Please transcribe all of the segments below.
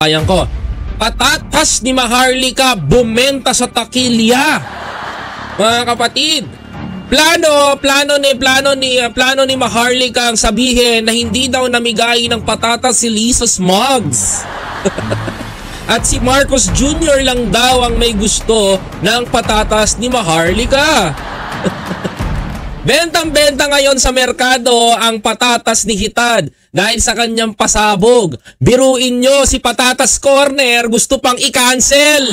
Ayan ko. Patatas ni Maharlika bumenta sa Takilya. Mga kapatid, plano ni Maharlika ang sabihin na hindi daw namigay ng patatas si Lisa Smugs. At si Marcos Jr. lang daw ang may gusto ng patatas ni Maharlika. Bentang-benta ngayon sa merkado ang patatas ni Hitad dahil sa kanyang pasabog. Biruin nyo, si Patatas Corner gusto pang i-cancel.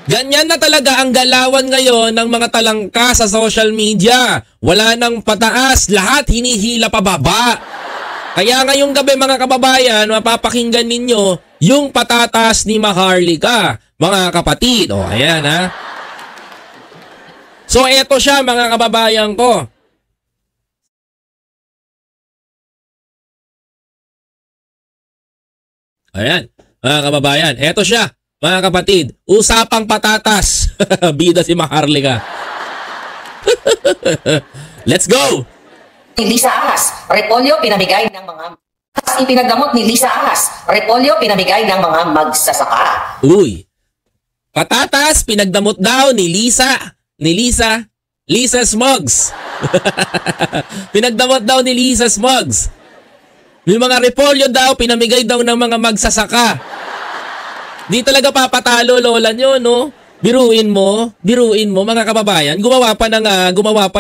Ganyan na talaga ang galawan ngayon ng mga talangka sa social media. Wala nang pataas, lahat hinihila pababa. Kaya ngayong gabi mga kababayan, mapapakinggan ninyo yung patatas ni Maharlika, mga kapatid. O, ayan ha. So eto siya mga kababayan ko. Ayan, mga kababayan, eto siya mga kapatid. Usapang patatas. Bida si Maharlika. Let's go! Lisa Ahas, repolyo pinamigay ng mga ipinagdamot ni Lisa Ahas, repolyo pinamigay ng mga magsasaka. Uy, patatas pinagdamot daw ni Lisa Smugs. Pinagdamot daw ni Lisa Smugs. Yung mga repolyo daw, pinamigay daw ng mga magsasaka. Di talaga papatalo, lola nyo, no? Biruin mo, mga kababayan. Gumawa pa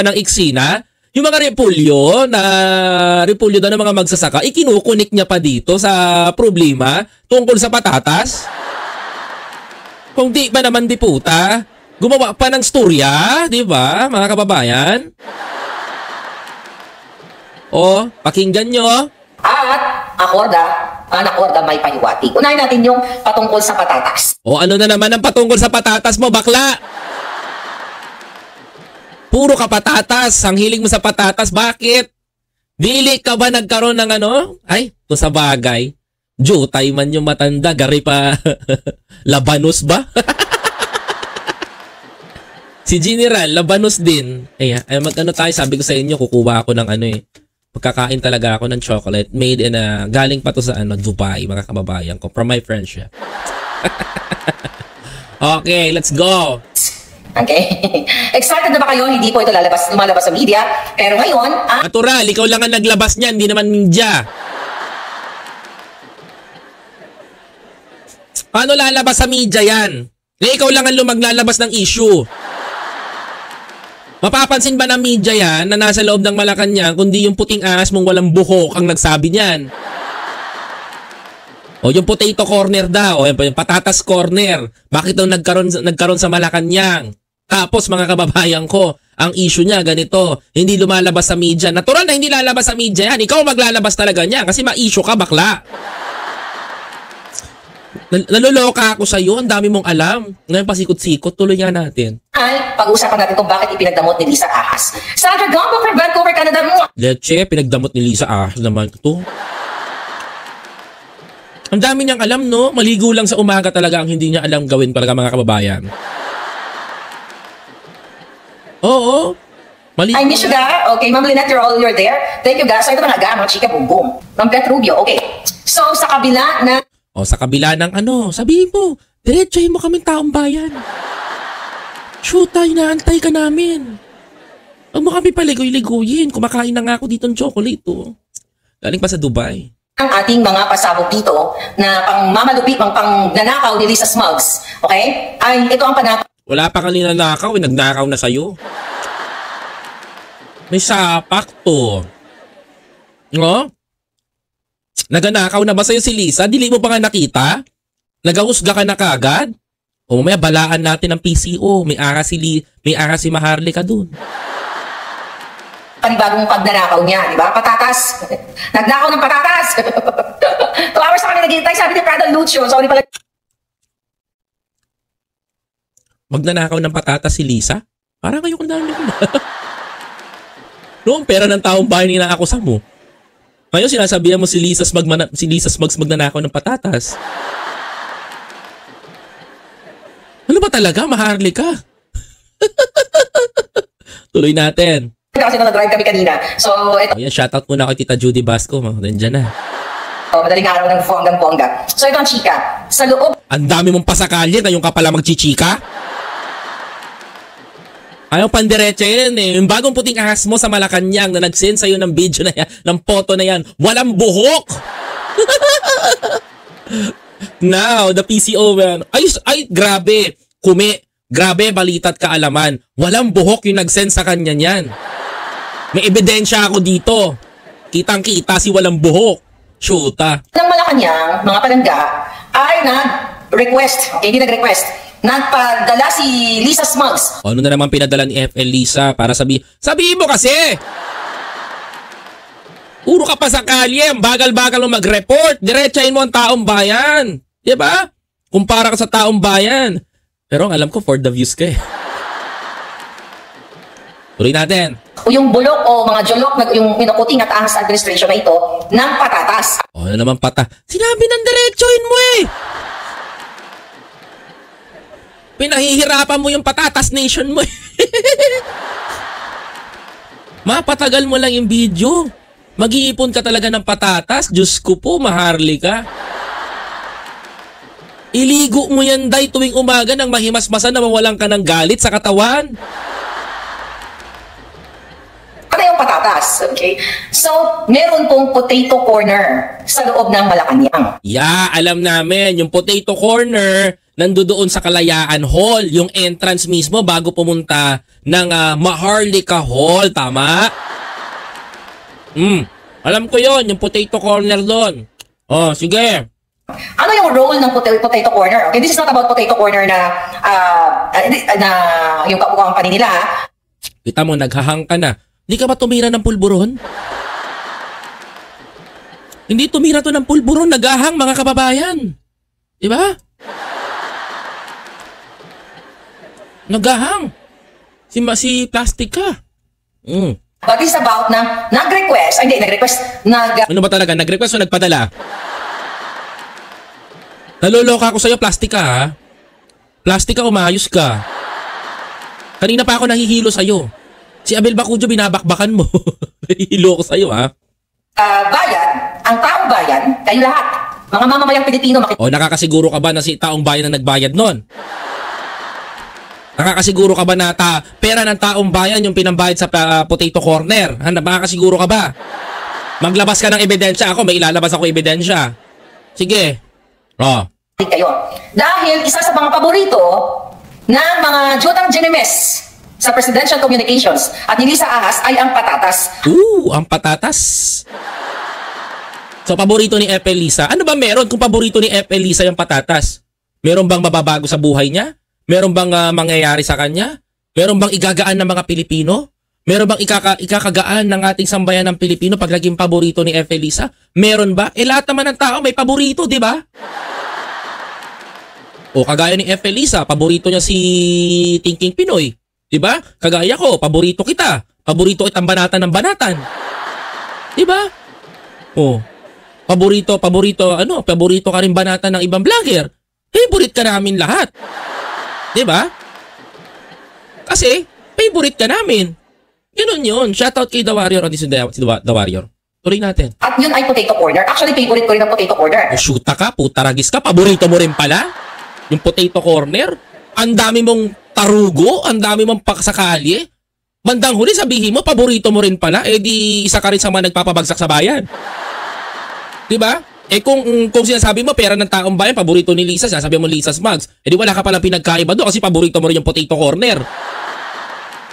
ng eksena. Yung mga repolyo daw ng mga magsasaka, ikinukunik niya pa dito sa problema tungkol sa patatas. Kung di ba naman di puta, gumawa pa ng storya, di ba, mga kababayan? O, pakinggan nyo. At akorda may pahiwatig. Unahin natin yung patungkol sa patatas. O, ano na naman ang patungkol sa patatas mo, bakla? Puro ka patatas. Ang hilig mo sa patatas, bakit? Dili ka ba nagkaroon ng ano? Ay, kung sa bagay. Jutay man yung matanda, gari pa labanos ba? Si General, labanos din. Ay mag-ano tayo, sabi ko sa inyo, kukuha ako ng pagkakain talaga ako ng chocolate made in galing pa to sa Dubai, mga kababayan ko, from my friend siya. Okay, let's go. Okay. Excited na ba kayo? Hindi po ito lumalabas sa media. Pero ngayon, natural, ikaw lang ang naglabas niyan, hindi naman ninja. Paano lalabas sa media yan? Ikaw lang ang maglalabas ng issue. Mapapansin ba ng media yan na nasa loob ng Malacanang kundi yung puting ahas mong walang buhok ang nagsabi niyan? O yung potato corner daw, o yung patatas corner. Bakit daw nagkaroon sa Malacanang? Tapos mga kababayan ko, ang issue niya ganito, hindi lumalabas sa media. Natural na hindi lalabas sa media yan. Ikaw maglalabas talaga niyan kasi ma-issue ka, bakla. Naluloka ako sa iyo, ang dami mong alam. Ngayon pasikot-sikot, tuloy nga natin. Ay, pag-usapan natin kung bakit ipinagdamot ni Lisa Ahas. Sandra Gombo from Vancouver, Canada. Leche, pinagdamot ni Lisa Ahas naman ito. Ang dami niyang alam, no? Maligo lang sa umaga talaga ang hindi niya alam gawin talaga, mga kababayan. Oo. Maligo. I miss you, ga. Okay, Ma'am Lynette, you're there. Thank you, ga. So ito na nga, mga chika, boom, boom. Ma'am Beth Rubio, okay. So, sa kabila na... O, sa kabila ng sabihin mo, diretsahin mo kaming taong bayan. Shoot, inaantay ka namin. Huwag mo kami paligoy-ligoyin. Kumakain na nga ako dito ng chocolate, oh. Galing pa sa Dubai. Ang ating mga pasabog dito na pang-mamalupi, pang-nanakaw ni Lisa Smugs, okay? Ay, ito ang panakaw. Wala pa kanina nakaw, nagnakaw na sa'yo. May sapak to. No? Naganakaw na ba sa'yo si Lisa? Dili mo pa nga nakita? Nagahusga ka na kagad? O mamaya balaan natin ng PCO. May ara si Maharlika dun. Panibagong pagnanakaw niya, di ba? Patatas. Nagnakaw ng patatas. 2 hours na kami naghihintay, sabi ni Prada Lucio. Sorry pala. Magnanakaw ng patatas si Lisa? Parang kayo kung dami na. Noong pera ng taong bahay nila ako sa mo. Ngayon sinasabihan mo si Lisa Smugs magnanakaw ng patatas. Ano ba talaga? Maharlika? Tuloy natin. Kasi nag-drive kami kanina. So, ito. Ayan, shoutout muna kay Tita Judy Basco. Nandiyan na. Madaling araw ng bonggang-bongga. So ito ang chika. Sa loob Ang dami mong pasakalye, ngayon ka pala magchichika? Ayaw pandiretso yan eh. Yung bagong puting ahas mo sa Malacanang na nag-send sa'yo ng video na yan, ng photo na yan, walang buhok! Now, the PCO man. Ay, grabe. Grabe, balita at kaalaman. Walang buhok yung nag-send sa kanya niyan. May ebidensya ako dito. Kitang-kita si walang buhok. Shoota. ng Malacanang, mga palangga, ay nag-request, hindi nag-request, nagpadala si Lisa Smugs. Ano na naman pinadala ni FL Lisa para sabihin mo kasi! Puro ka pa sa kalye, bagal-bagal mo mag-report, diretsahin mo ang taong bayan. Diba? Kumpara ka sa taong bayan. Pero ang alam ko, for the views ka eh. Tuloy natin. O yung bulok o mga jolok, yung pinukuting at ahas administration na ito, ng patatas. O ano naman sinabi ng diretsohin mo eh. Pinahihirapan mo yung patatas nation mo eh. Mapatagal mo lang yung video. Mag-iipon ka talaga ng patatas. Diyos ko po, maharli ka. Iligo mo yan, day, tuwing umaga nang mahimasmasan na mawalan ka ng galit sa katawan. Ano yung patatas? Okay? So, meron pong potato corner sa loob ng Malacanang. Yeah, alam namin. Yung potato corner, nandoon sa Kalayaan Hall. Yung entrance mismo bago pumunta ng Maharlika Hall. Tama? Alam ko yon, yung potato corner doon. Oh, sige. Ano yung role ng potato corner? Okay, this is not about potato corner na yung company nila. Kita mo, naghahang ka na. Hindi ka ba tumira ng pulburon? Hindi tumira to ng pulburon, naghahang mga kababayan. Diba? Naghahang. Si plastic ka. But this is about na Ano ba talaga? Nag-request o nagpadala? Naloloka ako sa'yo, plastic ka ha? Plastic ka, umayos ka. Kanina pa ako nahihilo sa'yo. Si Abel Bacujo, binabakbakan mo. Nahihilo ko sa'yo ha? Bayan, ang taong bayan, kayo lahat, mga mamamayang Pilipino, O nakakasiguro ka ba na si taong bayan na nagbayad nun? Nakakasiguro ka ba na pera ng taong bayan yung pinambayad sa potato corner? Nakakasiguro ka ba? Maglabas ka ng ebidensya. Ako, may ilalabas ako ebidensya. Sige. kayo. Dahil isa sa mga paborito ng mga Jutang Ginemes sa Presidential Communications at ni Lisa Ahas ay ang patatas. Ang patatas. So, paborito ni FL Lisa. Ano ba meron kung paborito ni FL Lisa yung patatas? Meron bang mababago sa buhay niya? Meron bang mangyayari sa kanya? Meron bang igagaan ng mga Pilipino? Meron bang ikakagaan ng ating sambayan ng Pilipino pag naging paborito ni FL Lisa? Meron ba? Lahat naman ng tao may paborito, di ba? O kagaya ni FL Lisa, paborito niya si Thinking Pinoy. Di ba? Kagaya ko, paborito kita. Paborito kitang banatan ng banatan. Di ba? Paborito ka rin banatan ng ibang vlogger. Favorite ka namin lahat. Di ba? Kasi, favorite ka namin. Ganun yun. Shoutout kay The Warrior. This is The Warrior. Tuloy natin. At yun ay potato corner. Actually, favorite ko rin ang potato corner. Shoota ka, putaragis ka. Paborito mo rin pala? Yung potato corner? Ang dami mong tarugo? Ang dami mong paksakalye? Bandang huli sabihin mo, paborito mo rin pala? Di isa ka rin sa mga nagpapabagsak sa bayan. Diba? Kung sinasabi mo, pera ng taong bayan, paborito ni Lisa, sasabi mo Lisa Smugs, di wala ka palang pinagkaiba doon kasi paborito mo rin yung potato corner.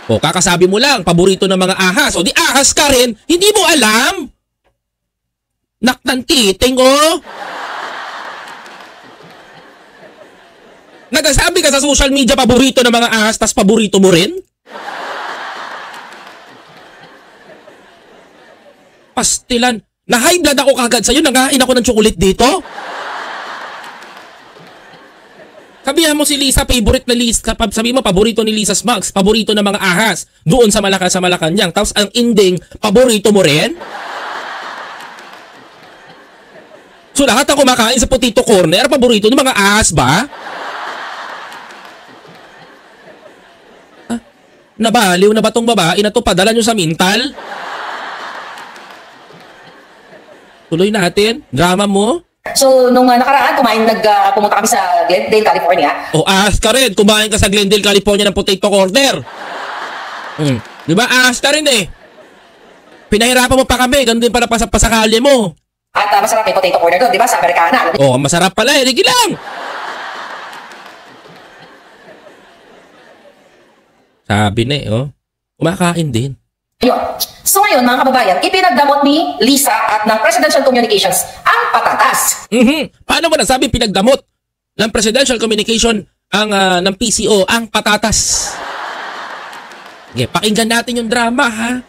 Kakasabi mo lang, paborito ng mga ahas. Di ahas ka rin, hindi mo alam. Naktantiting, Nagsasabi ka sa social media, paborito ng mga ahas, tas paborito mo rin? Pastilan. Na-high blood ako kagad sa'yo, nangain ako ng chocolate dito. Sabihan mo si Lisa, favorite na Lisa. Sabihin mo, paborito ni Lisa Smugs, paborito ng mga ahas, doon sa Malacanang. Tapos ang ending, paborito mo rin? So lahat ang kumakain sa potato corner, paborito ng mga ahas ba? Nabaliw na ba tong babae na to? Padala nyo sa mental? Tuloy natin. Drama mo. So, nung nakaraan, pumunta kami sa Glendale, California. O, ahas ka rin. Kumain ka sa Glendale, California ng potato corner. Di ba? Ahas ka rin eh. Pinahirapan mo pa kami. Ganun din pala pasakali mo. At masarap yung potato corner doon, di ba? Sa Americana. Oh, masarap pala eh. Ligi lang. Sabi na eh, oh. Kumakain din. Yun. So ngayon, mga kababayan, ipinagdamot ni Lisa at ng Presidential Communications ang patatas. Paano mo nasabi pinagdamot ng Presidential Communication ang ng PCO ang patatas? Okay, pakinggan natin yung drama, ha?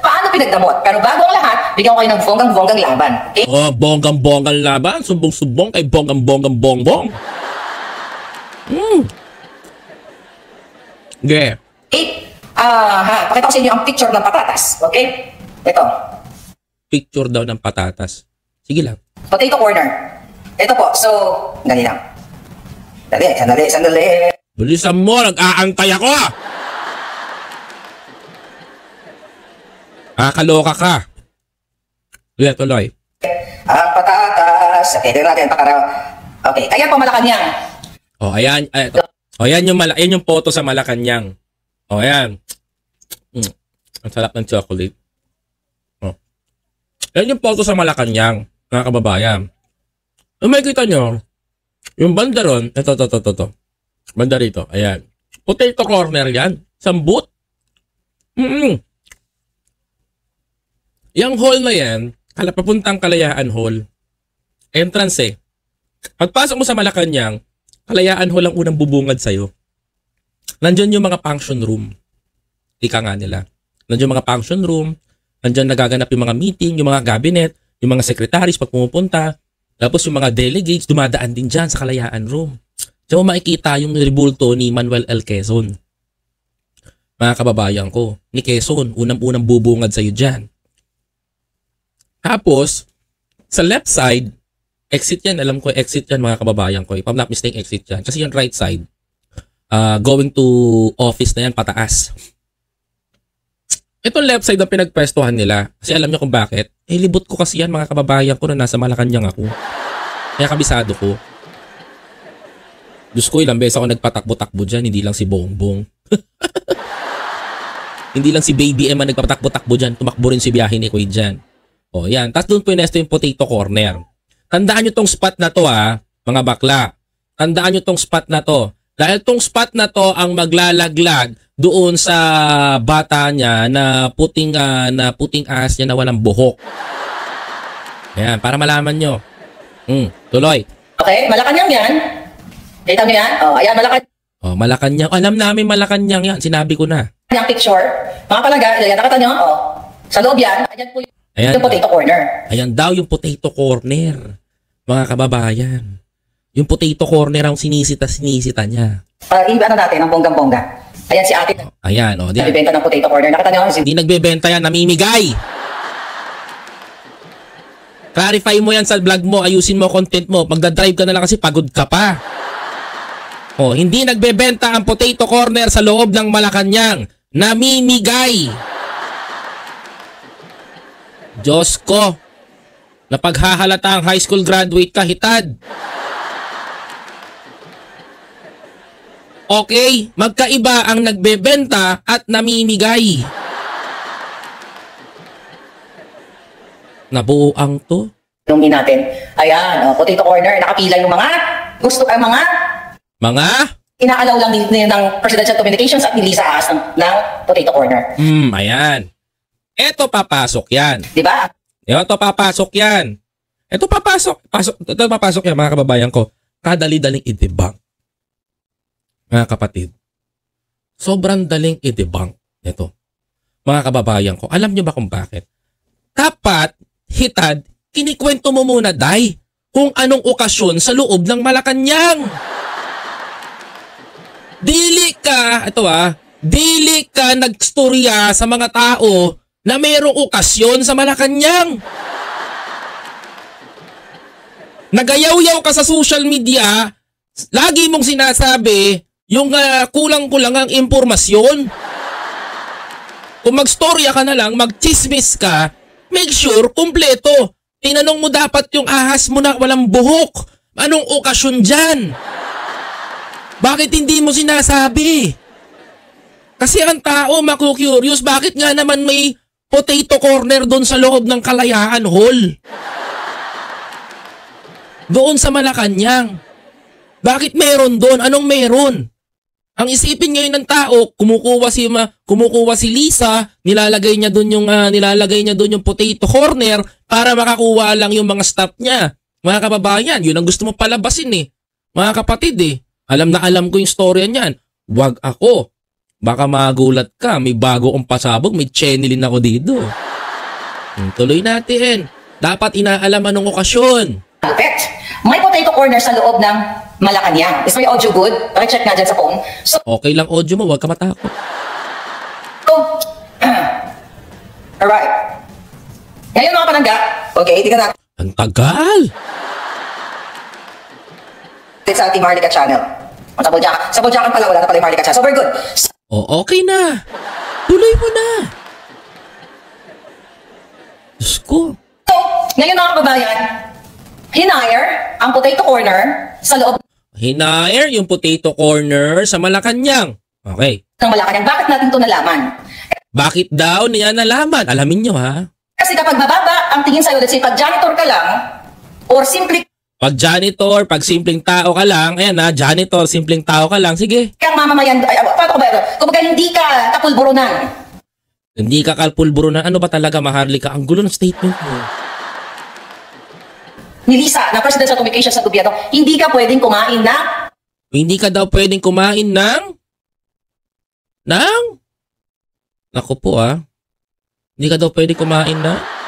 Paano pinagdamot? Pero bago ang lahat, bigyan ko kayo ng bonggang-bonggang laban. Okay? Oh, bonggang-bonggang laban. Sumbong-sumbong kay bonggang-bonggang bongbong. Okay. Pakita ko sa inyo ang picture ng patatas. Okay? Ito. Picture daw ng patatas. Sige lang. Potato corner. Ito po. So, dali lang. Sandali. Bilisan mo, nag-aantay ako. Kaloka ka. Tuloy. Ang patatas. Okay, tingnan natin. Okay, kaya po Malacanang. Oh, ayan. Ayan yung photo sa Malacanang. Oh, ayan. Ang sarap ng chocolate. Oh. Ayan yung photo sa Malacanang, mga kababayan. May kita nyo, yung banda ron, ito. Banda rito, ayan. Potato corner yan. Sambut. Yung hall na yan, papuntang Kalayaan Hall. Entrance eh. Pagpasok mo sa Malacanang, Kalayaan Hall ang unang bubungad sa'yo. Nandiyan yung mga function room. Ika nga nila. Nandiyan yung mga function room. Nandiyan nagaganap yung mga meeting, yung mga cabinet, yung mga secretaries pag pumupunta. Tapos yung mga delegates, dumadaan din dyan sa Kalayaan Room. Diyan mo makikita yung ribulto ni Manuel L. Quezon. Mga kababayan ko, ni Quezon, unang-unang bubungad sa'yo dyan. Tapos, sa left side, exit yan. Alam ko, exit yan mga kababayan ko. If I'm not mistaken, exit yan. Kasi yung right side, going to office na yan, pataas. Itong left side ang pinagpwestuhan nila. Kasi alam niyo kung bakit. Libot ko kasi yan mga kababayan ko na nasa Malacanang ako. Kaya kabisado ko. Diyos ko, ilang beses ako nagpatakbo-takbo dyan. Hindi lang si Bongbong. Hindi lang si Baby M ang nagpatakbo-takbo dyan. Tumakbo rin si biyahe ni Kuya dyan. O yan. Tapos doon pwesto yung potato corner. Tandaan nyo tong spot na to mga bakla. Tandaan nyo tong spot na to. Dahil tong spot na to ang maglalaglag doon sa bata niya na puting ahas niya na walang buhok. Ayan, para malaman nyo. Tuloy. Okay, Malacanang yan. Kita nyo yan? Oh, ayan, Malacanang. Oh, Malacanang. Alam namin Malacanang yan. Sinabi ko na. Yung picture. Mga palangga, ayan, nakita nyo? Oh. Sa loob yan, ayan po yung potato corner. Ayan daw yung potato corner. Mga kababayan. Yung potato corner ang sinisita niya. Iba natin ang bonggang-bongga. Ayan si ate. Ayan, nagbebenta ng potato corner. Nakita nyo? Hindi nagbebenta yan, namimigay. Clarify mo yan sa vlog mo, ayusin mo content mo. Magdadrive ka na lang kasi pagod ka pa. Hindi nagbebenta ang potato corner sa loob ng Malacanang. Namimigay. Diyos ko. Napaghahalata ang high school graduate ka, hitad. Okay, magkaiba ang nagbebenta at namimigay. Nabuo to. Inumin natin. Ayan, potato corner. Nakapila yung mga gusto ang mga inaalaw lang ng Presidential Communications at ni Lisa Ahas ng potato corner. Ayan. Eto papasok yan. Diba? Ito papasok yan. Ito papasok yan mga kababayan ko. Kadali-daling i-debunk. Mga kapatid. Sobrang daling i-debunk. Ito. Mga kababayan ko. Alam nyo ba kung bakit? Dapat, hitad, kinikwento mo muna, Day, kung anong okasyon sa loob ng Malacanang. Dili ka nagstorya sa mga tao na mayroong okasyon sa Malacanang. Nagayaw-yaw ka sa social media, lagi mong sinasabi yung kulang-kulang ang impormasyon. Kung magstorya ka na lang, magchismis ka, Make sure, kumpleto. Tinanong mo dapat yung ahas mo na walang buhok. Anong okasyon dyan? Bakit hindi mo sinasabi? Kasi ang tao maku-curious, bakit nga naman may potato corner doon sa loob ng Kalayaan Hall? Doon sa Malacanang. Bakit meron doon? Anong meron? Ang isipin ngayon ng tao, kumukuha si Lisa, nilalagay niya doon yung potato corner para makakuha lang yung mga staff niya. Mga kababayan, yun ang gusto mo palabasin eh. Mga kapatid eh. Alam na alam ko yung storya niyan. Wag ako. Baka magulat ka, may bago kong pasabog, may chenilin ako dito. Tuloy natin. Dapat inaalam anong okasyon. Perfect. May potato corner sa loob ng Malacanang. Is my audio good? Check nga dyan sa phone. So, okay lang audio mo, huwag ka matakot. Alright. Ngayon mga panangga, okay, tingnan natin. Ang tagal. Sa Team Harlika channel. Sa Bodyakan pala, wala na pala yung Harlika channel. So we're good. Okay na. Tuloy mo na. Diyos ko. So, ngayon mga kababayan, hinire ang potato corner sa loob Hinire yung potato corner sa Malacanang. Okay. ng Malacanang. Bakit natin ito nalaman? Bakit daw niya nalaman? Alamin nyo ha. Kasi kapag mababa ang tingin sa'yo, let's say pag janitor ka lang, or simply Pag janitor, pag simpleng tao ka lang, ayan na, janitor, simpleng tao ka lang, sige. kang mamamayan, paano ko ba ito? Kumbaga hindi ka kapulburunan. Hindi ka kalpulburo na, ano ba talaga, Maharlika? Ang gulo ng statement mo. Ni Lisa, na presidential communications sa gobyerno, hindi ka pwedeng kumain na Hindi ka daw pwedeng kumain ng? Naku po Hindi ka daw pwedeng kumain na?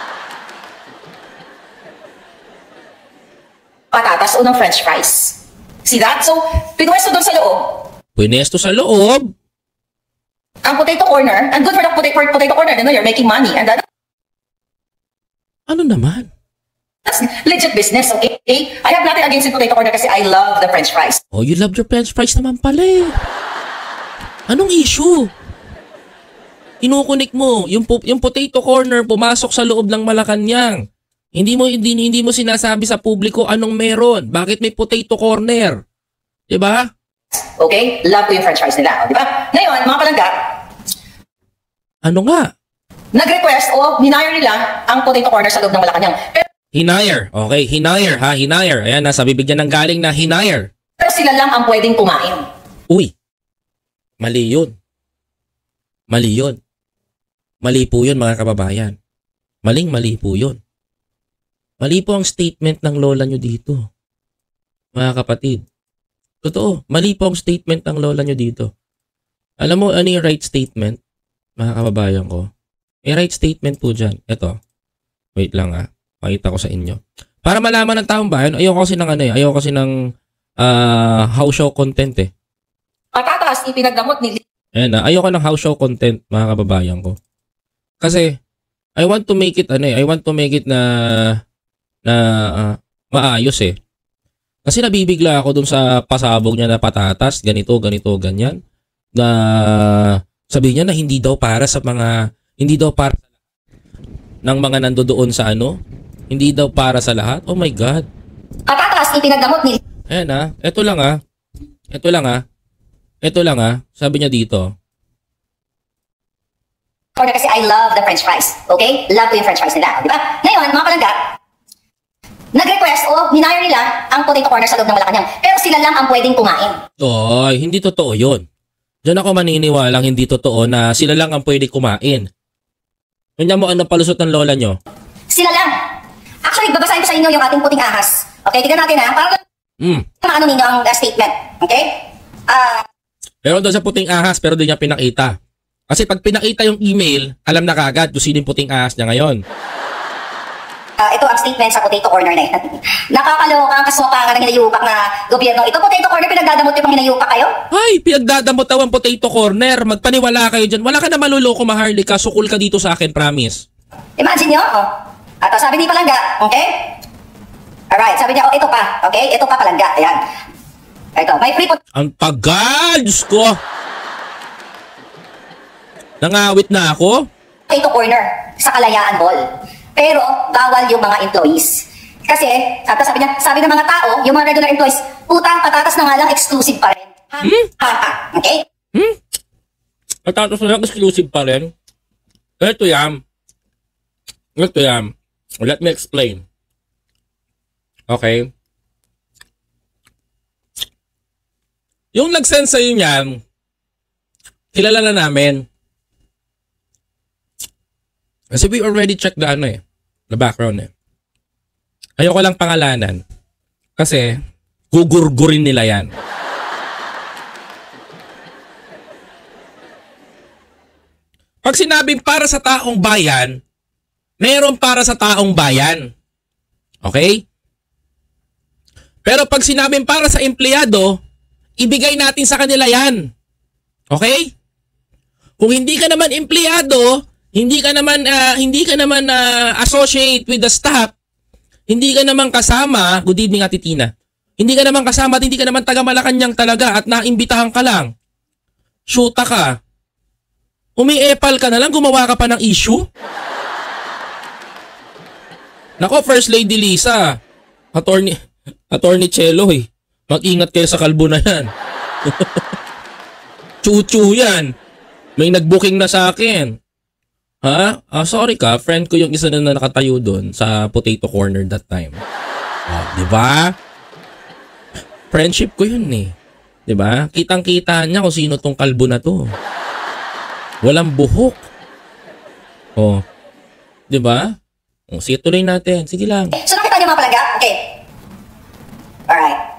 patatas o ng french fries. See that? So, pinwesto doon sa loob, Pwinesto sa loob. ang potato corner, and good for the potato corner, you know, you're making money, and Ano naman? that's legit business, okay? I have nothing against the potato corner kasi I love the french fries. Oh, you love your french fries naman pala eh. Anong issue? Kinukunik mo, yung potato corner pumasok sa loob ng Malacanang. Hindi mo sinasabi sa publiko anong meron. Bakit may potato corner? 'Di ba? Okay? Love ko yung french fries nila, di ba? Ngayon, mga palangga, Ano nga? nag-request o hinire nila ang potato corner sa loob ng Malacanang. Hinire. Okay, hinire ha, hinire. Ayan, nasa bibig niya ng galing na hinire. Pero sila lang ang pwedeng kumain. Uy, mali yun. Mali yun. Mali po yun mga kababayan. Mali po yun. Mali po ang statement ng lola nyo dito. Mga kapatid. Totoo, mali po ang statement ng lola nyo dito. Alam mo ano yung right statement? Mga kababayan ko. May right statement po dyan. Ito. Wait lang pakita ko sa inyo. Para malaman ng taong bayan, ayoko kasi ng house show content eh. Patatas, ipinagdamot ni Ayan ayoko ng house show content mga kababayan ko. Kasi I want to make it na maayos eh. Kasi nabibigla ako dun sa pasabog niya na patatas, ganito, ganyan. Na sabi niya na hindi daw para ng mga nandoon sa hindi daw para sa lahat. Oh my God. Patatas, ipinagdamot ni Ayan ito lang sabi niya dito. corner kasi I love the french fries. Okay? Love ko yung french fries nila, di ba? Ngayon, mga palangga, nag-request o hinire nila ang potato corner sa loob ng Malacanang. Pero sila lang ang pwedeng kumain. Oy, hindi totoo yun. Diyan ako maniniwalang hindi totoo na sila lang ang pwede kumain. Kanya mo anong palusot ng lola nyo? Sila lang. Actually, babasahin ko sa inyo yung ating puting ahas. Okay, tignan natin para ano ninyo ang statement. Okay? Pero doon sa puting ahas, pero di niya pinakita. Kasi pag pinakita yung email, alam na kagad kung sino yung puting ahas niya ngayon. Ito ang statement sa potato corner na yan. Nakakaloka ang kasupakan ng hinayupak na gobyerno. Ito potato corner, pinagdadamot yung mga hinayupak kayo? Ay, pinagdadamot daw ang potato corner. Magpaniwala kayo dyan. Wala ka na maluloko, Maharlika. Sukul ka dito sa akin, promise. Imagine nyo, At sabi ni Palangga, okay? Alright, sabi niya, ito pa, okay? Ito pa Palangga, ayan. Ito, may free Ang tagal, Diyos ko. Nangawit na ako. potato corner sa Kalayaan Hall. Pero bawal yung mga employees. Kasi, sabi ng mga tao, yung mga regular employees, utang patatas na nga lang exclusive pa rin. Okay? Patatas na lang exclusive pa rin? Ito yan. Let me explain. Okay? Yung nag-send sa'yo niyan, kilala na namin. Kasi we already checked the background eh. Ayoko lang pangalanan. Kasi, gugurgurin nila yan. Pag sinabing para sa taong bayan, meron para sa taong bayan. Okay? Pero pag sinabing para sa empleyado, ibigay natin sa kanila yan. Okay? Kung hindi ka naman empleyado, hindi ka naman associate with the staff, hindi ka naman kasama, good evening Ate Tina, hindi ka naman kasama at hindi ka naman taga Malacanang talaga at naimbitahan ka lang, shoota ka, umi-epal ka na lang, gumawa ka pa ng issue? Nako, First Lady Lisa, Attorney Chelo mag-ingat kayo sa kalbo na yan. Chuchu yan. May nag-booking na sa akin. Ha? Sorry ka, friend ko yung isa na nakatayo doon sa potato corner that time. Di ba? Friendship ko yun eh. Di ba? Kitang-kita niya kung sino tong kalbo na to. Walang buhok. Di ba? Sige, tuloy natin. Sige lang. So nakita niyo mga palangga? Okay. Alright.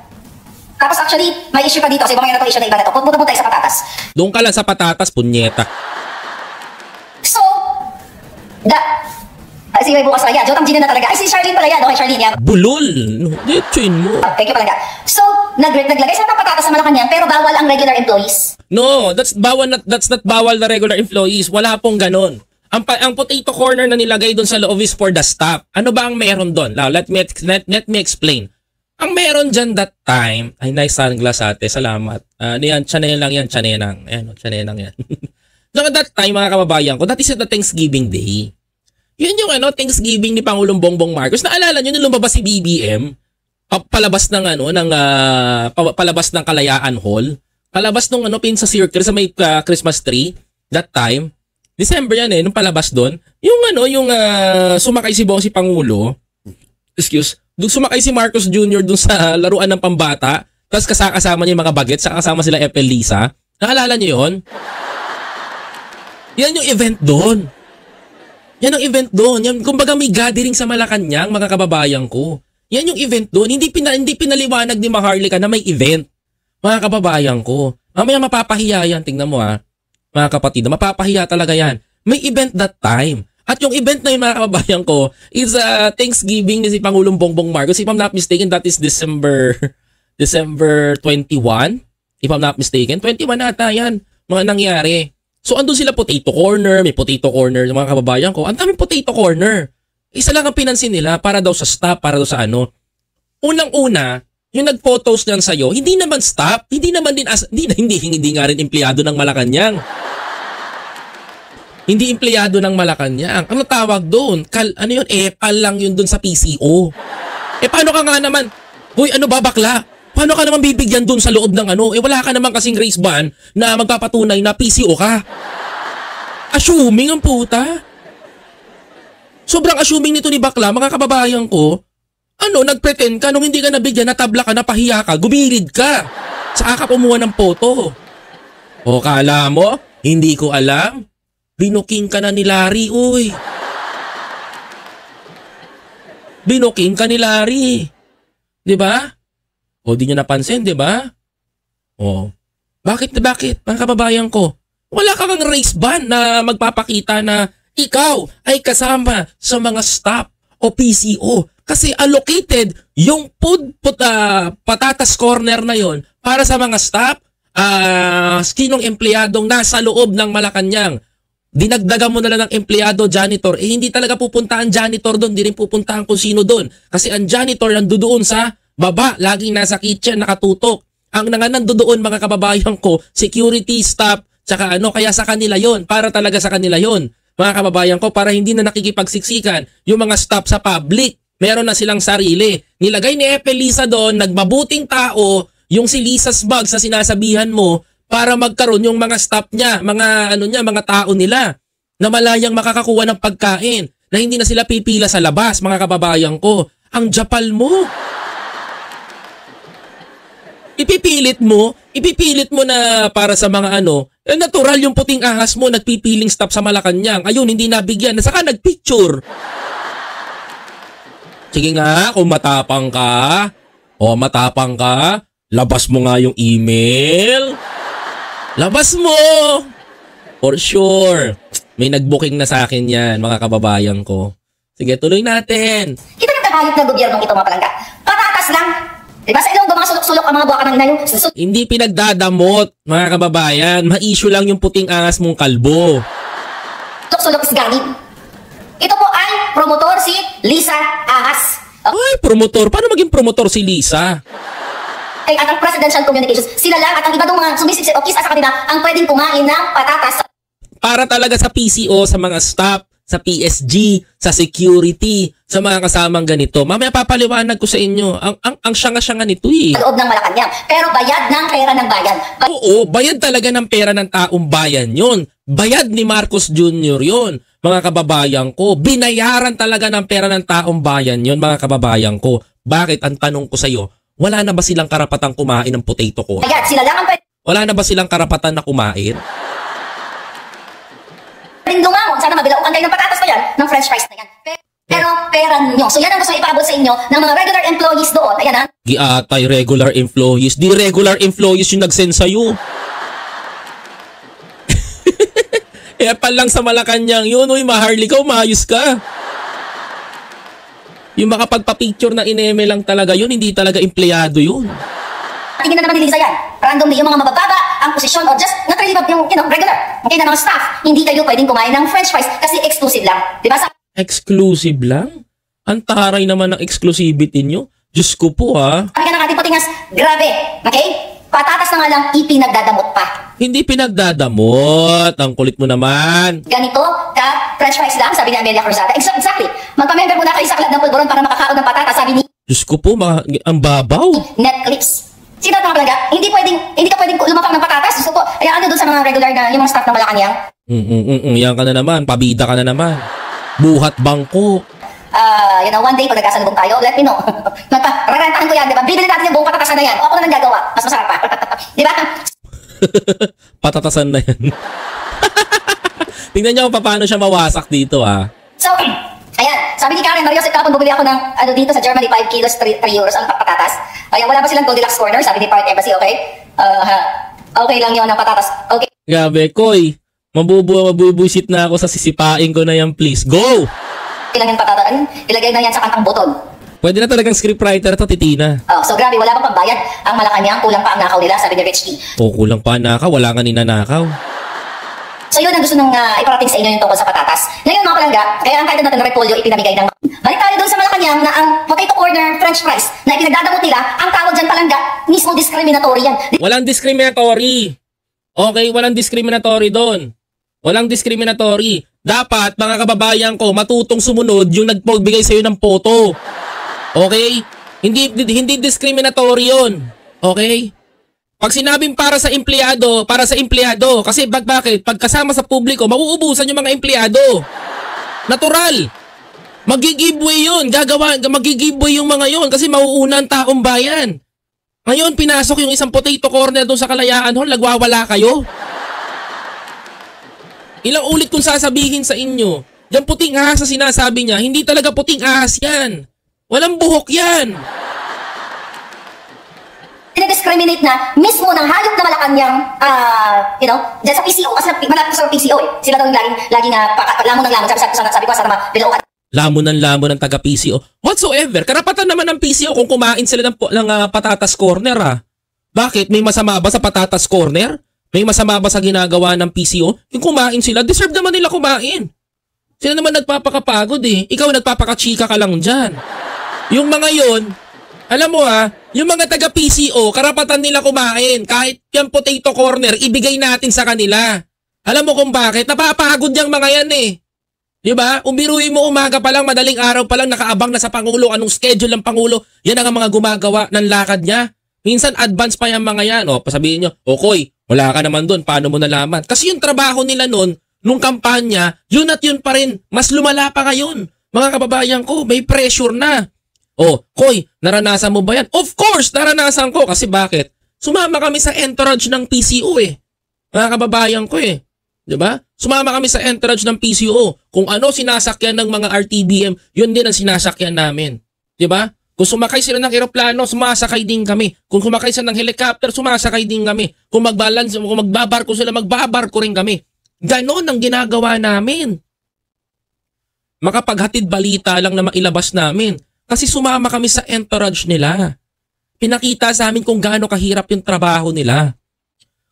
Tapos actually, may issue pa dito kasi mamaya na itong issue na iba na ito. Punta tayo sa patatas. Doon ka lang sa patatas, punyeta. So, sige, may bukas pa yan. Jotang Gina na talaga. Ay, si Charlene pala yan. Okay, Charlene yan. Bulol! Ditsuin mo. Thank you palangga. So, naglagay sa patatas sa Malacanang pero bawal ang regular employees. No, that's not bawal na regular employees. Wala pong ganon. Ang potato corner na nilagay doon sa loob is for the staff. Ano ba ang meron doon? Now, let me explain. Ang meron dyan that time, ay nice sunglass ate, salamat. Yan, chanenang yan, chanenang. Ayan, chanenang yan. So that time mga kababayan ko, that is the Thanksgiving Day. Yun yung Thanksgiving ni Pangulong Bongbong Marcos. Naalala nyo nung lumabas si BBM, palabas ng Kalayaan Hall, palabas nung Pinsa Circle sa may Christmas tree, that time, December yan nung palabas doon, yung sumakay si Pangulo, sumakay si Marcos Jr. dun sa laruan ng pambata, tapos kasama niya yung mga bagets, kasama sila Epel Lisa. Naalala niyo yun? Yan yung event doon. Yan ang event doon. Yan, kumbaga may gathering sa Malacanang, mga kababayan ko. Yan yung event doon. Hindi pinaliwanag ni Maharlika na may event. Mga kababayan ko. Mamaya mapapahiya yan. Tingnan mo mga kapatid. Mapapahiya talaga yan. May event that time. At yung event na yun mga kababayan ko is Thanksgiving ni si Pangulong Bongbong Marcos. If I'm not mistaken, that is December 21. If I'm not mistaken, 21 ata yan. Mga nangyari. So andun sila potato corner, may potato corner ng mga kababayan ko. Ang daming potato corner. Isa lang ang pinansin nila para daw sa staff, para daw sa Unang-una, yung nag-photos niyan sa'yo, hindi naman staff, hindi naman din hindi nga rin empleyado ng Malacanang. Hindi empleyado ng Malacanang. Ano tawag doon? Epal lang yun doon sa PCO. Paano ka nga naman? Hoy, bakla? Paano ka naman bibigyan doon sa loob ng wala ka naman kasing race ban na magpapatunay na PCO ka. Assuming ang puta. Sobrang assuming nito ni bakla, mga kababayan ko. Nagpretend ka nung hindi ka nabigyan, natabla ka, napahiya ka, gumilid ka. Saka ka kumuha ng photo. Kala mo? Hindi ko alam. Binuking ka na ni Larry, uy. Binuking ka ni Larry. Diba? Di nyo napansin, diba? Bakit, mga kababayan ko? Wala kang race ban na magpapakita na ikaw ay kasama sa mga staff o PCO. Kasi allocated yung patatas corner na yon para sa mga staff, sinong empleyadong nasa loob ng Malacanang. Dinagdagan mo na lang ng empleyado, janitor. Hindi talaga pupunta ang janitor doon. Hindi rin pupunta kung sino doon. Kasi ang janitor nandoon sa baba. Laging nasa kitchen, nakatutok. Ang nandoon mga kababayan ko, security staff, tsaka kaya sa kanila yon, para talaga sa kanila yon. mga kababayan ko, para hindi na nakikipagsiksikan yung mga staff sa public. Meron na silang sarili. Nilagay ni Epe Lisa doon, nagmabuting tao, yung si Lisa's Bag sa sinasabihan mo, para magkaroon yung mga staff niya, mga tao nila, na malayang makakakuha ng pagkain, na hindi na sila pipila sa labas, mga kababayan ko. Ang japal mo. Ipipilit mo na para sa mga natural yung puting ahas mo, nagpipiling stop sa Malacanang. Ayun, hindi nabigyan. Saka nagpicture. Sige nga, kung matapang ka, labas mo nga yung email. Labas mo! For sure. May nag-booking na sa akin yan, mga kababayan ko. Sige, tuloy natin. Kita yung kahayop na gobyernong ito, mga palangga. Patatas lang. Diba sa ilong mga sulok-sulok ang mga buwaka ng inayo? Hindi pinagdadamot, mga kababayan. Ma-issue lang yung puting angas mong kalbo. Sulok-sulok is galing. Ito po ay promotor si Lisa Ahas. Ay, promotor? Paano maging promotor si Lisa? At ang Presidential Communications, sila lang at ang iba dong mga sumisip o kisa sa kanila ang pwedeng kumain ng patatas. Para talaga sa PCO, sa mga staff, sa PSG, sa security, sa mga kasamang ganito. Mamaya papaliwanag ko sa inyo. Ang syanga-syanga nito eh. Sa loob ng Malacanang. Pero bayad ng pera ng bayan. Oo, bayad talaga ng pera ng taong bayan yun. Bayad ni Marcos Jr. yun, mga kababayan ko. Binayaran talaga ng pera ng taong bayan yun, mga kababayan ko. Bakit? Ang tanong ko sa iyo, wala na ba silang karapatang kumain ng potato ko? Bayad, sila lang ang pwede. Wala na ba silang karapatan na kumain? Dumamon, sana mabilaukan kayo ng patatas na yan, ng french fries na yan. Pero pera nyo. So yan ang gusto ipaabot sa inyo ng mga regular employees doon. Ayan ha. Giatay regular employees. Di regular employees yung nag-send sa'yo. Epa lang sa Malacanang yun. Uy, maharli ka, umayos ka. Yung makapagpa-picture na ineme lang talaga yun, hindi talaga empleyado yun. Tingin na naman ni Lisa yan. Randomly yung mga mabababa, ang posisyon o just nakalibab yung regular. Okay na mga staff, hindi kayo pwedeng kumain ng french fries kasi exclusive lang. Diba? Exclusive lang? Ang taray naman ng exclusivity nyo. Diyos ko po ha. Sabi ka ng ating putingas, grabe. Okay? Patatas na nga lang, ipinagdadamot pa. Hindi pinagdadamot. Ang kulit mo naman. Ganito ka french fries lang, sabi ni Amelia Cruzada. Exactly. Magpa-member muna kayo sa Club ng Pulburon para makakaon ng patatas, sabi ni Diyos ko po, ang babaw. Netflix. Sino ito mga talaga? Hindi ka pwedeng lumapak ng patatas. Gusto ko, ayaan nyo dun sa mga regular na yung mga staff ng Malacanang. Yan ka na naman. Pabida ka na naman. Buhat bangko. One day pag nagkasalubong tayo, let me know. Rarentahan ko yan, diba? Bibili natin yung buong patatasan na yan. O ako na lang gagawa. Mas masarap pa. Diba? Patatasan na yan. Tingnan niyo kung paano siya mawasak dito So, ayan. Sabi ni Karen, Mario, kapag bumili ako ng dito sa Germany, 5 kilos, 3 euros ang patatas. Ayan, wala ba silang Goldilocks corner? Sabi ni Part Embassy, okay? Okay lang yun ang patatas. Okay. Gabi, Koy. Mabubuisit na ako sa sisipain ko na yan, please. Go! Ilang yung patatas. Ilagay na yan sa kantang butod. Pwede na talagang scriptwriter to, Titina. So grabe, wala pang pambayad. Ang Malacanang, kulang pa ang nakaw nila, sabi ni Rich T. Kulang pa ang nakaw, wala nga ninanakaw. So yun ang gusto nung iparating sa inyo yung tungkol sa patatas. Ngayon mga palangga, kaya ang title natin na repolyo ipinamigay ng... Balik tayo doon sa Malacanang na ang potato corner french fries na ipinagdadamot nila, ang tawag dyan palangga, mismo discriminatory yan. Walang discriminatory. Okay, walang discriminatory doon. Walang discriminatory. Dapat, mga kababayan ko, matutong sumunod yung nagpagbigay sa'yo ng photo. Okay? Hindi discriminatory yun. Okay? Pag sinabing para sa empleyado. Kasi bakit? Pag kasama sa publiko, mauubusan yung mga empleyado. Natural. Magigiveaway yun. Magigiveaway yung mga yun kasi mauuna ang taong bayan. Ngayon, pinasok yung isang potato corner doon sa Kalayaan Hall, nagwawala kayo. Ilang ulit kong sasabihin sa inyo, yung puting ahas na sinasabi niya, hindi talaga puting ahas yan. Walang buhok yan. Discriminate na mismo ng hayop na Malacanang, dyan sa PCO, kasi malapit sa PCO eh. Sila daw yung laging lamon ng lamon. Sabi ko, sana bilaukan. Lamon ng taga-PCO. Whatsoever, karapatan naman ng PCO kung kumain sila ng patatas corner Bakit? May masama ba sa patatas corner? May masama ba sa ginagawa ng PCO? Yung kumain sila, deserve naman nila kumain. Sila naman nagpapakapagod eh. Ikaw nagpapakachika ka lang dyan. Yung mga yon, alam mo yung mga taga-PCO, karapatan nila kumain. Kahit yung potato corner, ibigay natin sa kanila. Alam mo kung bakit? Napapagod yung mga yan eh. Diba? Umiruin mo umaga pa lang, madaling araw pa lang, nakaabang na sa Pangulo, anong schedule ng Pangulo, yan ang mga gumagawa ng lakad niya. Minsan advance pa yung mga yan. O, pasabihin nyo, Koy, wala ka naman doon, paano mo nalaman? Kasi yung trabaho nila noon, nung kampanya, yun at yun pa rin, mas lumala pa ngayon. Mga kababayan ko, may pressure na. O, Koy, naranasan mo ba yan? Of course, naranasan ko. Kasi bakit? Sumama kami sa entourage ng PCO eh. Mga kababayan ko eh. Diba? Sumama kami sa entourage ng PCO. Kung ano sinasakyan ng mga RTBM, yun din ang sinasakyan namin. Diba? Kung sumakay sila ng eroplano, sumasakay din kami. Kung sumakay sila ng helicopter, sumasakay din kami. Kung magbalance, kung magbabarko sila, magbabarko rin kami. Ganon ang ginagawa namin. Makapaghatid balita lang na mailabas namin. Kasi sumama kami sa entourage nila. Pinakita sa amin kung gaano kahirap yung trabaho nila.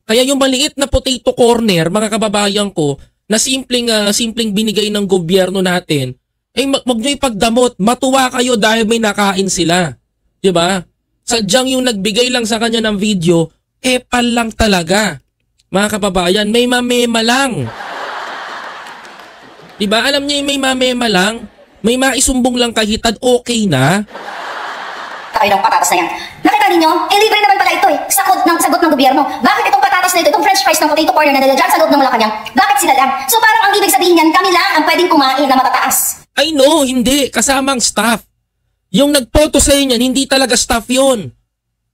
Kaya yung maliit na potato corner, mga kababayan ko, na simpleng binigay ng gobyerno natin, ay wag nyo ipagdamot, matuwa kayo dahil may nakain sila. Diba? Sadyang yung nagbigay lang sa kanya ng video, epal lang talaga. Mga kababayan, may mamema lang. Diba? Alam niyo yung may mamema lang? May maisumbong lang kahitad, okay na? Kayo ng patatas na yan. Nakita ninyo? Libre naman pala ito eh. Sagot ng gobyerno. Bakit itong patatas na ito, itong french fries ng potato corner na dala dyan sa loob ng Malacanang, bakit sila lang? So parang ang ibig sabihin yan, kami lang ang pwedeng kumain na matataas. I know, hindi. Kasama ang staff. Yung nagpoto sa inyo, hindi talaga staff yun.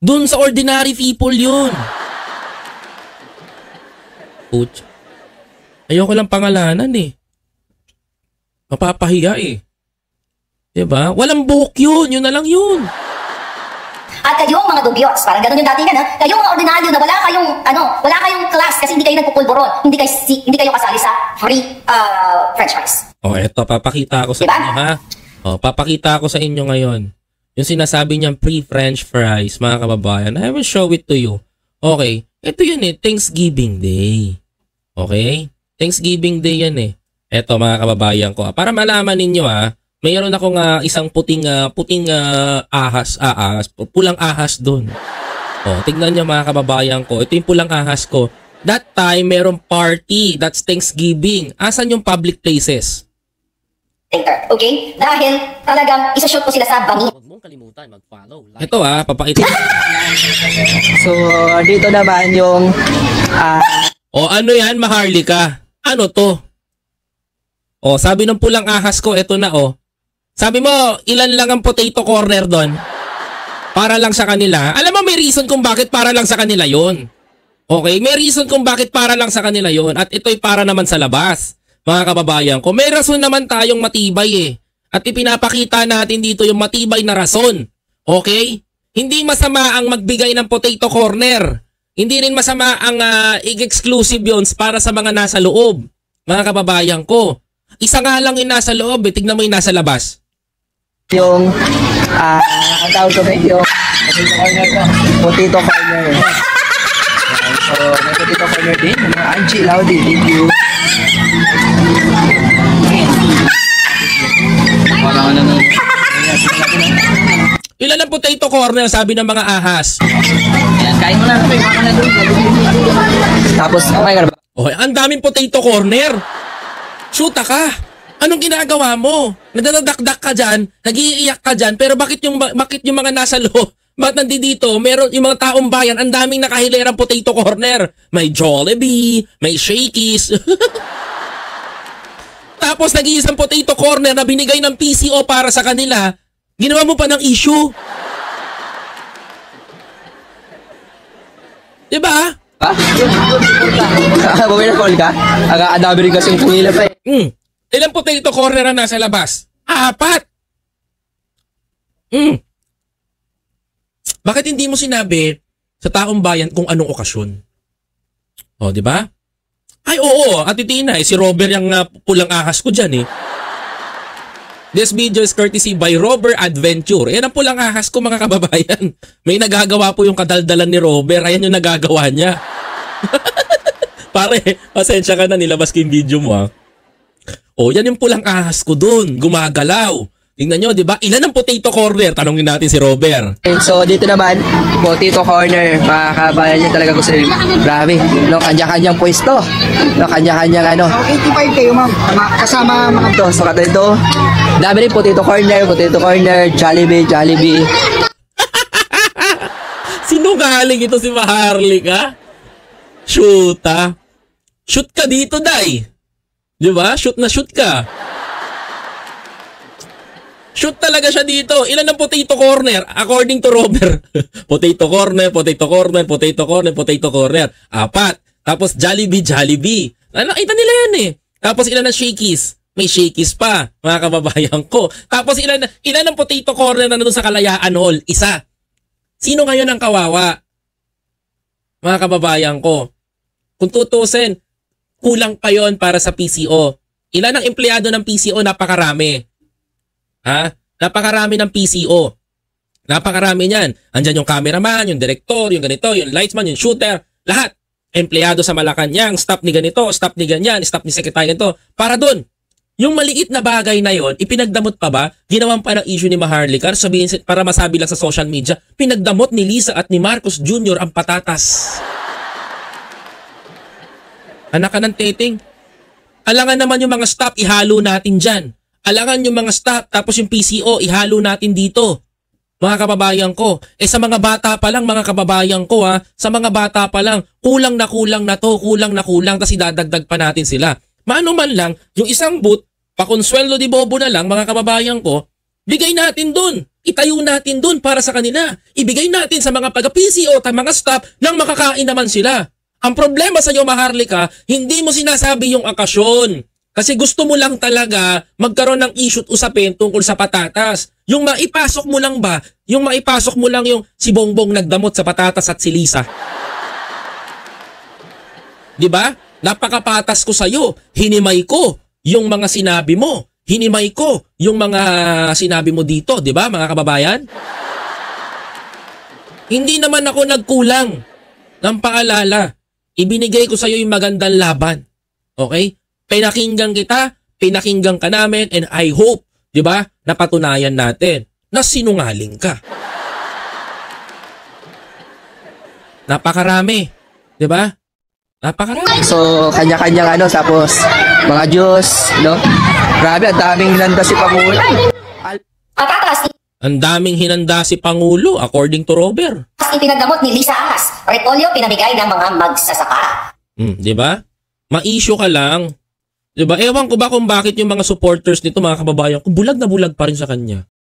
Dun sa ordinary people yun. Putz. Ayoko lang pangalanan eh. Mapapahiya eh. Diba? Walang buhok yun. Yun na lang yun. At kayong mga dugyos, parang ganun yung datingan ha, kayong mga ordinaryo na wala kayong class kasi hindi kayo nagpupulburon, hindi kayo kasali sa free french fries. Eto, papakita ko sa inyo ha. Papakita ko sa inyo ngayon. Yung sinasabi niyang free french fries, mga kababayan. I will show it to you. Okay, ito yun eh, Thanksgiving Day. Okay? Thanksgiving Day yan eh. Eto mga kababayan ko. Para malaman ninyo ha, mayroon akong isang puting pulang ahas doon. Tignan niyo mga kababayan ko. Ito yung pulang ahas ko. That time, merong party. That's Thanksgiving. Asan yung public places? Okay? Dahil talagang isa-shoot ko sila sa bangin. Huwag mong kalimutan mag-follow. Ito papakita. So, dito naman yung... ano yan, Maharlika? Ano to? Sabi ng pulang ahas ko, ito na Sabi mo, ilan lang ang potato corner doon? Para lang sa kanila. Alam mo, may reason kung bakit para lang sa kanila yon. Okay? May reason kung bakit para lang sa kanila yon. At ito'y para naman sa labas. Mga kababayan ko, may rason naman tayong matibay eh. At ipinapakita natin dito yung matibay na rason. Okay? Hindi masama ang magbigay ng potato corner. Hindi rin masama ang exclusive yun para sa mga nasa loob. Mga kababayan ko. Isa nga lang yung nasa loob eh. Tignan mo yung nasa labas. Yung, ang tawag ko yung potato corner. So, may potato corner din. Mga Angie Laudi, thank you. Ilan ang potato corner sabi ng mga ahas? Ayan, kain mo na. Tapos, okay ka na ba? Ang daming potato corner. Shoota ka. Anong ginagawa mo? Nadadakdak ka dyan, nag-iiyak ka dyan, pero bakit yung mga nasa loob? Bakit nandito? Meron yung mga taong bayan, ang daming nakahilerang potato corner. May Jollibee, may Shakey's. Tapos nag-iisang potato corner na binigay ng PCO para sa kanila, ginawa mo pa ng issue. Diba? Bumili na call ka? Aga-adabi rin kasi yung kanila pa eh. Ilang potato corner na nasa labas? 4! Bakit hindi mo sinabi sa taong bayan kung anong okasyon? Di ba? Ay, oo, Ate Tina, si Robert yung pulang ahas ko dyan eh. This video is courtesy by Robert Adventure. Yan ang pulang ahas ko mga kababayan. May nagagawa po yung kadaldalan ni Robert. Ayan yung nagagawa niya. Pare, pasensya ka na, nilabas ko yung video mo yan yung pulang ahas ko dun. Gumagalaw. Tingnan nyo, di ba? Ilan ang potato corner? Tanongin natin si Robert. So dito naman, potato corner, mga kabayan niya talaga gusto rin. Grabe, no, kanya-kanyang pwesto. No, kanya-kanyang ano. 85 kayo ma'am, kasama mga Ito, so kata ito, dami rin potato corner, Jollibee. Sinungaling ito si Maharlika. Shoot, ha? Shoot ka dito, Day. Di ba? Shoot na shoot ka. Shoot talaga siya dito. Ilan ang potato corner? According to Robert. Potato corner. 4. Tapos Jollibee. Nakita nila yan eh. Tapos ilan ang shakies? May shakies pa, mga kababayan ko. Tapos ilan ang potato corner na nandun sa Kalayaan Hall? Isa. Sino ngayon ang kawawa? Mga kababayan ko. Kung tutusin, kulang pa yon para sa PCO. Ilan ang empleyado ng PCO? Napakarami. Ha? Napakarami ng PCO. Napakarami niyan. Andyan yung cameraman, yung director, yung ganito, yung lightsman, yung shooter, lahat. Empleyado sa Malacanang, staff ni ganito, staff ni ganyan, staff ni sekretary ganito. Para dun. Yung maliit na bagay na yon, ipinagdamot pa ba? Ginawan pa ng issue ni Maharlika, sabihin para masabi lang sa social media, pinagdamot ni Lisa at ni Marcos Jr. ang patatas. Anak ka ng teting. Alangan naman yung mga staff, ihalo natin dyan. Alangan yung mga staff, tapos yung PCO, ihalo natin dito. Mga kababayan ko, sa mga bata pa lang, mga kababayan ko sa mga bata pa lang, kulang na to, tapos idadagdag pa natin sila. Maano man lang, yung isang booth, pakonsueldo di bobo na lang, mga kababayan ko, bigay natin dun. Itayo natin dun para sa kanila. Ibigay natin sa mga taga-PCO at mga staff nang makakain naman sila. Ang problema sa iyo, Maharlika, hindi mo sinasabi yung okasyon. Kasi gusto mo lang talaga magkaroon ng issue at usapin tungkol sa patatas. Yung maipasok mo lang ba? Yung maipasok mo lang yung si Bongbong nagdamot sa patatas at si Lisa. Diba? Napakapatas ko sa'yo. Hinimay ko yung mga sinabi mo. Hinimay ko yung mga sinabi mo dito. Diba, mga kababayan? Hindi naman ako nagkulang ng paalala. Ibinigay ko sa'yo yung magandang laban. Okay? Pinakinggan kita, pinakinggan ka namin, and I hope, di ba, napatunayan natin na sinungaling ka. Napakarami, di ba? Napakarami. So kanya-kanyang ano, tapos mga Diyos, no? Grabe, ang daming hinanda si Pangulo. Patatas, Ang daming hinanda si Pangulo, according to Robert. ipinagdamot ni Lisa Ahas. Repolyo pinamigay ng mga magsasaka. Di ba? Ma-issue ka lang. Diba? Ewan ko ba kung bakit yung mga supporters nito, mga kababayan, kung bulag na bulag pa rin sa kanya.